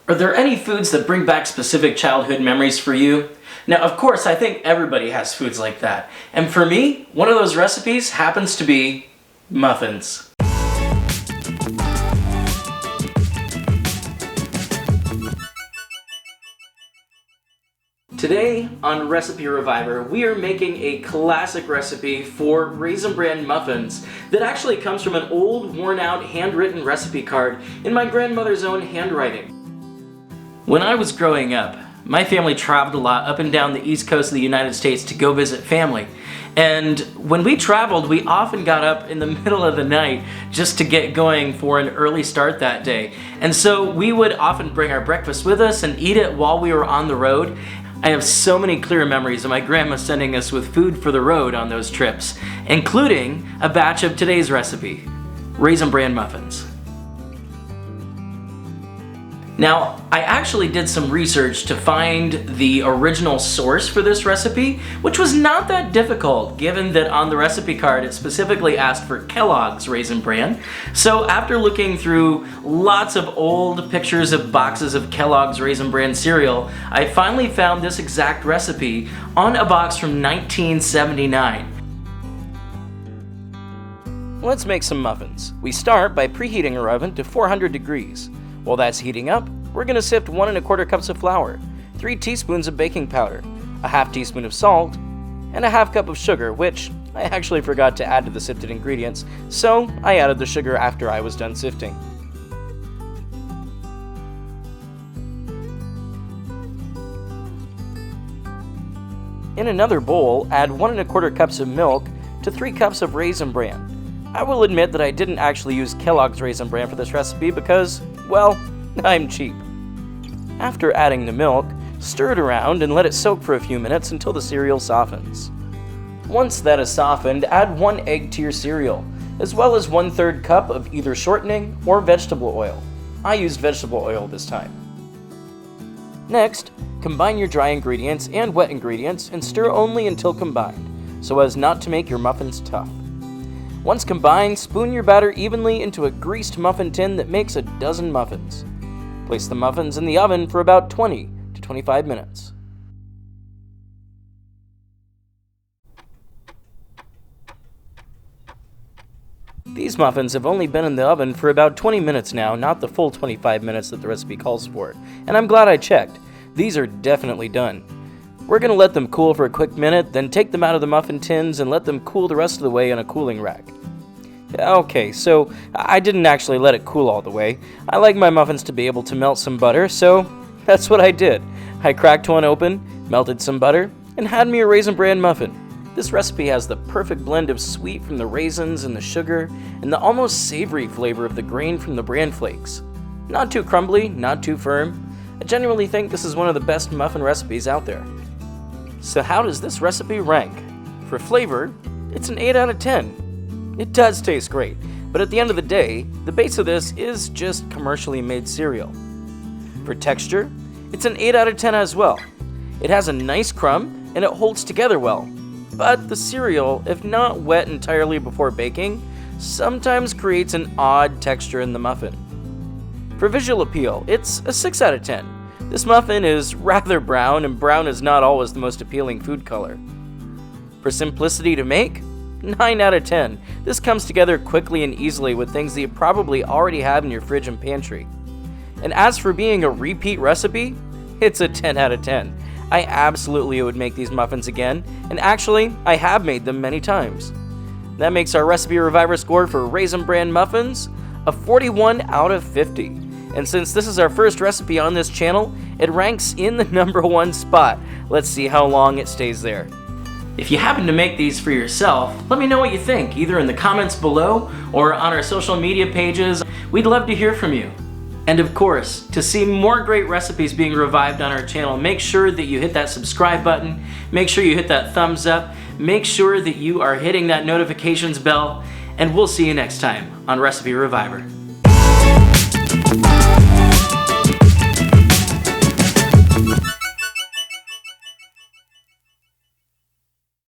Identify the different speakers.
Speaker 1: Are there any foods that bring back specific childhood memories for you? Now, of course, I think everybody has foods like that. And for me, one of those recipes happens to be muffins. Today on Recipe Reviver, we are making a classic recipe for Raisin Bran muffins that actually comes from an old, worn-out, handwritten recipe card in my grandmother's own handwriting. When I was growing up, my family traveled a lot up and down the east coast of the United States to go visit family. And when we traveled, we often got up in the middle of the night just to get going for an early start that day. And so we would often bring our breakfast with us and eat it while we were on the road. I have so many clear memories of my grandma sending us with food for the road on those trips, including a batch of today's recipe, Raisin Bran muffins. Now, I actually did some research to find the original source for this recipe, which was not that difficult given that on the recipe card it specifically asked for Kellogg's Raisin Bran. So after looking through lots of old pictures of boxes of Kellogg's Raisin Bran cereal, I finally found this exact recipe on a box from 1979. Let's make some muffins. We start by preheating our oven to 400 degrees. While that's heating up, we're going to sift 1 1/4 cups of flour, 3 teaspoons of baking powder, a half teaspoon of salt, and a half cup of sugar, which I actually forgot to add to the sifted ingredients, so I added the sugar after I was done sifting. In another bowl, add 1 1/4 cups of milk to 3 cups of Raisin Bran. I will admit that I didn't actually use Kellogg's Raisin Bran for this recipe because, well, I'm cheap. After adding the milk, stir it around and let it soak for a few minutes until the cereal softens. Once that is softened, add 1 egg to your cereal, as well as 1/3 cup of either shortening or vegetable oil. I used vegetable oil this time. Next, combine your dry ingredients and wet ingredients and stir only until combined, so as not to make your muffins tough. Once combined, spoon your batter evenly into a greased muffin tin that makes a dozen muffins. Place the muffins in the oven for about 20 to 25 minutes. These muffins have only been in the oven for about 20 minutes now, not the full 25 minutes that the recipe calls for, and I'm glad I checked. These are definitely done. We're going to let them cool for a quick minute, then take them out of the muffin tins and let them cool the rest of the way on a cooling rack. Okay, so I didn't actually let it cool all the way. I like my muffins to be able to melt some butter, so that's what I did. I cracked one open, melted some butter, and had me a Raisin Bran muffin. This recipe has the perfect blend of sweet from the raisins and the sugar, and the almost savory flavor of the grain from the bran flakes. Not too crumbly, not too firm. I genuinely think this is one of the best muffin recipes out there. So how does this recipe rank? For flavor, it's an 8 out of 10. It does taste great, but at the end of the day, the base of this is just commercially made cereal. For texture, it's an 8 out of 10 as well. It has a nice crumb and it holds together well, but the cereal, if not wet entirely before baking, sometimes creates an odd texture in the muffin. For visual appeal, it's a 6 out of 10. This muffin is rather brown, and brown is not always the most appealing food color. For simplicity to make, 9 out of 10. This comes together quickly and easily with things that you probably already have in your fridge and pantry. And as for being a repeat recipe, it's a 10 out of 10. I absolutely would make these muffins again, and actually, I have made them many times. That makes our Recipe Reviver score for Raisin Bran muffins a 41 out of 50. And since this is our first recipe on this channel, it ranks in the #1 spot. Let's see how long it stays there. If you happen to make these for yourself, let me know what you think, either in the comments below or on our social media pages. We'd love to hear from you. And of course, to see more great recipes being revived on our channel, make sure that you hit that subscribe button, make sure you hit that thumbs up, make sure that you are hitting that notifications bell, and we'll see you next time on Recipe Reviver.